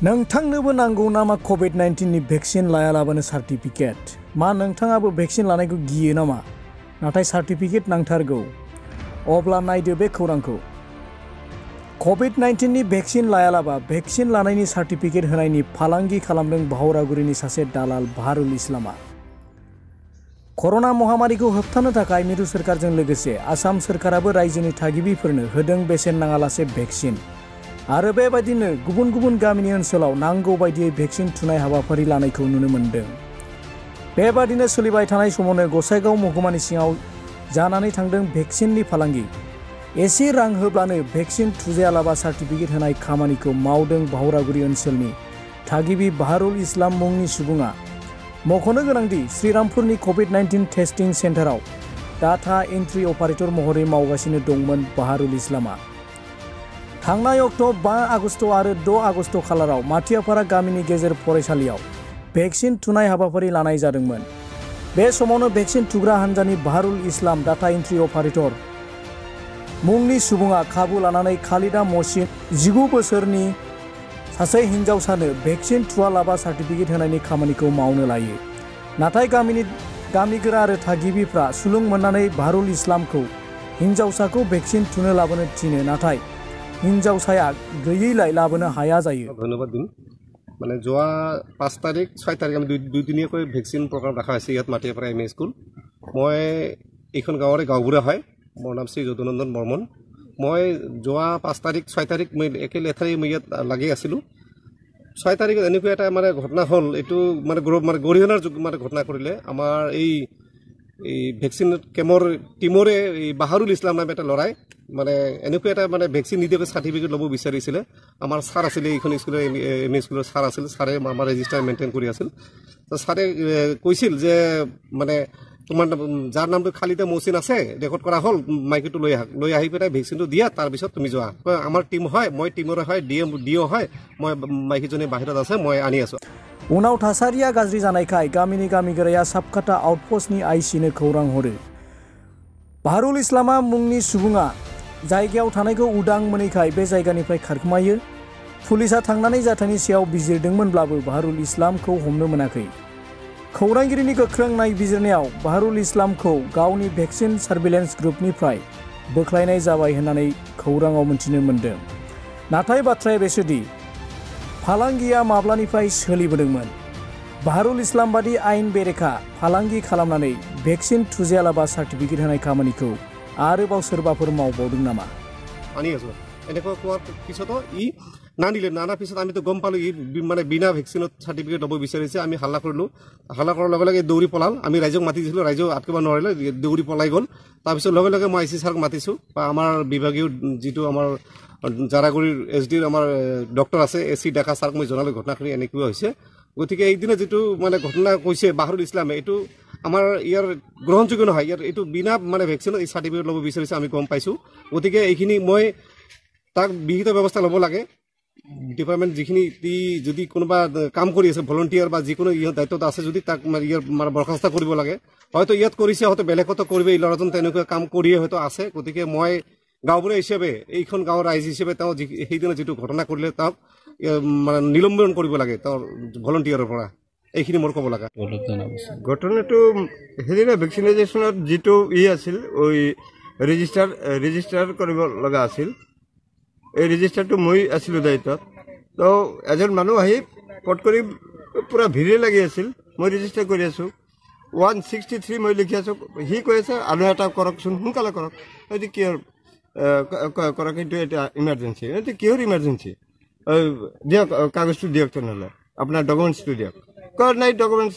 नोंथांनोबो नांगौ नामा कोविड-19 नि भेक्सिन लायालाबानो सार्टिफिकेट मा नोंथाङाबो भेक्सिन लानायखौ गियो नामा नाथाय सार्टिफिकेट नांथारगौ अब्ला नायदो बे खौरांखौ कोविड-19 नि भेक्सिन लायालाबा भेक्सिन लानायनि सार्टिफिकेट होनायनि फालांगि खालामदों भावरागुरिनि सासे दालाल बाहारुल इस्लामा कर'ना महामारिखौ होबथानो थाखाय मिरु सोरखारजों लोगोसे आसाम सोरखाराबो रायजोनि थागिबिफोरनो होदों बेसेन नाङालासे भेक्सिन आरो बेबायदिनो गुबुन गुबुन गामिनि ओनसोलाव नांगौ बायदियै भेक्सिन थुनाय हाबाफारि लानायखौ नुनो मोन्दों। बेबादिनो सोलिबाय थानाय समावनो गसाइगाव महकुमानि सिङाव जानानै थांदों भेक्सिननि फालांगि। एसे रां होब्लानो भेक्सिन थुजायालाबा सार्टिफिकेट होनाय खामानिखौ मावदों भावरागुरि ओनसोलनि थागिबि बाहारुल इस्लाम मुंनि सुबुङा। मख'नो गोनांदि श्रीरामपुरनि कोविड-19 टेस्टिं सेन्टाराव डाटा एन्ट्रि अपारेटर महरै मावगासिनो दंमोन बाहारुल इस्लामा। थांनाय अक्ट' 5 आगस्ट आरो 6 आगस्ट खालाराव माथियापारा गामिनि गेजेर फरायसालियाव भेक्सिन थुनाय हाबाफारि लानाय जादोंमोन। बे समावनो भेक्सिन थुग्रा हान्जानि बाहारुल इस्लाम डाटा एन्ट्रि अपारेटर मुंनि सुबुङा खाबु लानानै खालिदा मसिन 19 बोसोरनि सासे हिन्जावसानो भेक्सिन थुवालाबा सार्टिफिकेट होनायनि खामानिखौ मावनो लायो। नाथाय गामिगोरा आरो थागिबिफ्रा सुलुं मोननानै बाहारुल इस्लामखौ हिन्जावसाखौ भेक्सिन थुनो लाबोनो थिनो नाथाय हिन्जावसाया गैयैलाय लाबोनो हाया जायो। धन्यवाद दिन মানে যোৱা 5 তাৰিখ 6 তাৰিখ আমি দুই দিনীয়াকৈ ভেকচিন প্ৰগ্ৰাম ৰখা হৈছে ইয়াত মাটিয়াপাৰা এম এ স্কুল। মই এইখন গাঁৱৰে গাঁওবুঢ়া হয়। মোৰ নাম শ্ৰী যদুনন্দন বৰ্মন। মই যোৱা 5 তাৰিখ 6 তাৰিখ মই একে লেঠাৰি মই ইয়াত লাগি আছিলোঁ। 6 তাৰিখত এনেকুৱা এটা মানে ঘটনা হ'ল এইটো মানে গৰিহণাৰ মানে ঘটনা কৰিলে আমাৰ এই ভেকচিন কেমৰ টিমৰে বাহাৰুল ইছলাম নামে এটা ল'ৰাই মানে এনেকুৱা এটা মানে ভেকচিন নিদিয়াকৈ চাৰ্টিফিকেট ল'ব বিচাৰিছিলে। আমাৰ ছাৰ আছিলে এইখন স্কুলৰ এম ই স্কুলৰ ছাৰ আছিল। ছাৰে আমাৰ ৰেজিষ্টাৰ মেইনটেইন কৰি আছিল। তো ছাৰে কৈছিল যে মানে তোমাৰ যাৰ নামটো খালিদা মহচিন আছে ৰেকৰ্ড কৰা হ'ল মাইকীটো লৈ আহি পেলাই ভেকচিনটো দিয়া তাৰপিছত তুমি যোৱা। আমাৰ টিম হয় মই টিমৰে হয় ডিঅ হয় মই মাইকীজনী বাহিৰত আছে মই আনি আছোঁ। उनाव थासारिया गाज्रि जानायखाय गामिनि गामिगोराया साबकाटा आउटपोस्टनि आइसिनो खौरां हरो। बाहारुल इस्लामा मुंनि सुबुङा जायगायाव थानायखौ उदां मोनैखाय बे जायगानिफ्राय खारखोमायो। पुलिसा थांनानै जाथायनि सायाव बिजिरदोंमोनब्लाबो बाहारुल इस्लामखौ हमनो मोनाखै। खौरांगिरिनि गोख्रों नायबिजिरनायाव बाहारुल इस्लामखौ गावनि भेक्सिन सार्भिलेन्स ग्रुपनिफ्राय बोख्लायनाय जाबाय होननानै खौराङाव मोनथिनो मोन्दों। नाथाय बाथ्राया बेसोदि फालांगिया माब्लानिफ्राय सोलिबोदोंमोन। बाहारुल इस्लाम बादि आयेन बेरेखा फालांगि खालामनानै भेक्सिन थुजायालाबा सार्टिफिकेट होनाय खामानिखौ आरोबाव सोरबाफोर मावबावदों नामा? আনি আছোঁ এনেকুৱা কোৱাৰ পিছতো নানাৰ পিছত আমিতো গম পালোঁ মানে বিনা ভেকচিনত চাৰ্টিফিকেট ল'ব বিচাৰিছে। আমি হাল্লা কৰিলোঁ। হাল্লা কৰাৰ লগে লগে দৌৰি পলাল। আমি ৰাইজক মাতি দিছিলোঁ। ৰাইজক আটকিব নোৱাৰিলে দৌৰি পলাই গ'ল। তাৰপিছত লগে লগে মই আই চি ছাৰক মাতিছোঁ বা আমাৰ বিভাগীয় যিটো আমাৰ জাৰাগুৰিৰ এছডিৰ আমাৰ ডক্টৰ আছে এ চি ডেকা ছাৰক মই জনালোঁ ঘটনাখিনি এনেকুৱা হৈছে। গতিকে এইদিনা যিটো মানে ঘটনা কৈছে বাহাৰুল ইছলামে এইটো আমাৰ ইয়াৰ গ্ৰহণযোগ্য নহয়। ইয়াৰ এইটো বিনা মানে ভেকচিনত এই চাৰ্টিফিকেট ল'ব বিচাৰিছে আমি গম পাইছোঁ। গতিকে এইখিনি মই তাক বিহিত ব্যৱস্থা ল'ব লাগে। ডিপাৰ্টমেণ্ট যিখিনি যদি কোনোবা কাম কৰি আছে ভলণ্টিয়াৰ বা যিকোনো ইয়াৰ দায়িত্বত আছে যদি তাক ইয়াৰ মানে বৰখাস্ত কৰিব লাগে। হয়তো ইয়াত কৰিছে হয়তো বেলেগতো কৰিব। এই ল'ৰাজন তেনেকুৱা কাম কৰিয়ে হয়তো আছে। গতিকে মই গাঁওবুঢ়া হিচাপে এইখন গাঁৱৰ ৰাইজ হিচাপে তেওঁ সেইদিনা যিটো ঘটনা কৰিলে তেওঁক মানে নিলম্বন কৰিব লাগে তেওঁৰ ভলণ্টিয়াৰৰ পৰা। এইখিনি মোৰ ক'ব লগা। ঘটনাটো সেইদিনা ভেকচিনাইজেশ্যনত যিটো আছিল ওই ৰেজিষ্টাৰ কৰিব লগা আছিল। এই ৰেজিষ্টাৰটো মই আছিলোঁ দায়িত্বত। তো এজন মানুহ আহি পট কৰি পূৰা ভিৰে লাগি আছিল। মই ৰেজিষ্টাৰ কৰি আছোঁ 163 মই লিখি আছোঁ। সি কৈ আছে আৰু এটা কৰকচোন সোনকালে কৰক। এইটো কিহৰ কৰক এইটো এটা ইমাৰ্জেঞ্চি। এইটো কিহৰ ইমাৰ্জেঞ্চি দিয়ক কাগজটো দিয়ক তেনেহ'লে আপোনাৰ ডকুমেণ্টছটো দিয়ক। কয় নাই ডকুমেণ্টছ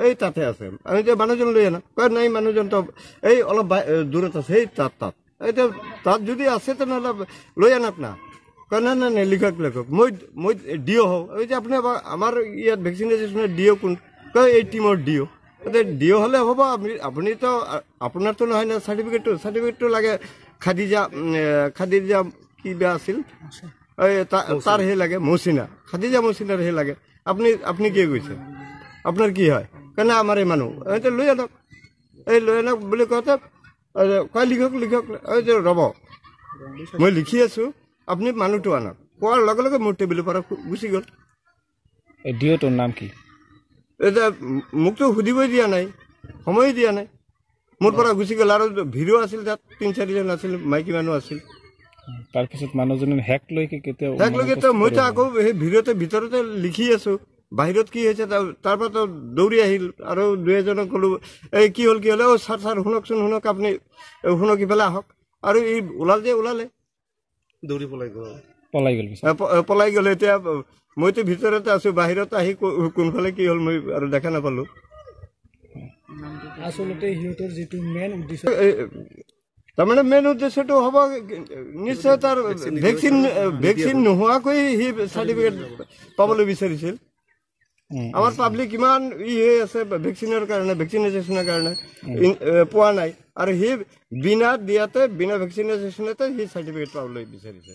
এই তাতে আছে। আমি এতিয়া মানুহজন লৈ আনা কয় নাই মানুহজনটো এই অলপ দূৰত আছে সেই তাত এতিয়া তাত যদি আছে তেনেহ'লে লৈ আনক না। কয় নাই নাই লিখক মই ডিঅ' হওঁ। এই যে আপুনি আমাৰ ইয়াত ভেকচিনাইজেশ্যনৰ ডিঅ' কোন কয় এই টিমৰ ডিঅ'। এতিয়া ডিঅ' হ'লে হ'ব আপুনিতো আপোনাৰতো নহয় না চাৰ্টিফিকেটটো লাগে। খাদিজা কিবা আছিল এই তাৰ সেই লাগে মৌচিনা খাদিজা মৌচিনাৰ সেই লাগে। আপুনি কি কৈছে আপোনাৰ কি হয় কেনে আমাৰ এই মানুহ এতিয়া লৈ আনক বুলি কওঁতে কয় লিখক এই যে ৰ'ব মই লিখি আছোঁ আপুনি মানুহটো আনক কোৱাৰ লগে লগে মোৰ টেবিলৰ পৰা গুচি গ'ল। এই ডিঅ'টোৰ নাম কি? এতিয়া মোকতো সুধিবই দিয়া নাই, সময় দিয়া নাই। মোৰ পৰা গুচি গ'ল আৰু ভিৰো আছিল, তাত ৩-৪জন আছিল, মাইকী মানুহ আছিল। তাৰপিছত মানুহজনে হেক লৈকে কেতিয়া মইতো আকৌ সেই ভিতৰতে লিখি আছো, বাহিৰত কি হৈছে তাৰ পৰা তো দৌৰি আহিল আৰু 2-এজনক ক'লো এই কি হ'ল অ ছাৰ শুনক আপুনি শুনক ইফালে আহক, আৰু এই ওলালে দৌৰি পলাই গ'ল। এতিয়া মইতো ভিতৰতে আছো, বাহিৰত আহি কোনফালে কি হ'ল মই আৰু দেখা নাপালো। আচলতে সিহঁতৰ যিটো মেইন উদ্দেশ্য, তাৰমানে মেইন উদ্দেশ্যটো হ'ব নিশ্চয় তাৰ ভেকচিন নোহোৱাকৈ সি চাৰ্টিফিকেট পাবলৈ বিচাৰিছিল। আমাৰ পাব্লিক ইমান হৈ আছে ভেকচিনৰ কাৰণে, ভেকচিনেশ্যনৰ কাৰণে পোৱা নাই, আৰু সি বিনা ভেকচিনেশ্যনতে সি চাৰ্টিফিকেট পাবলৈ বিচাৰিছে।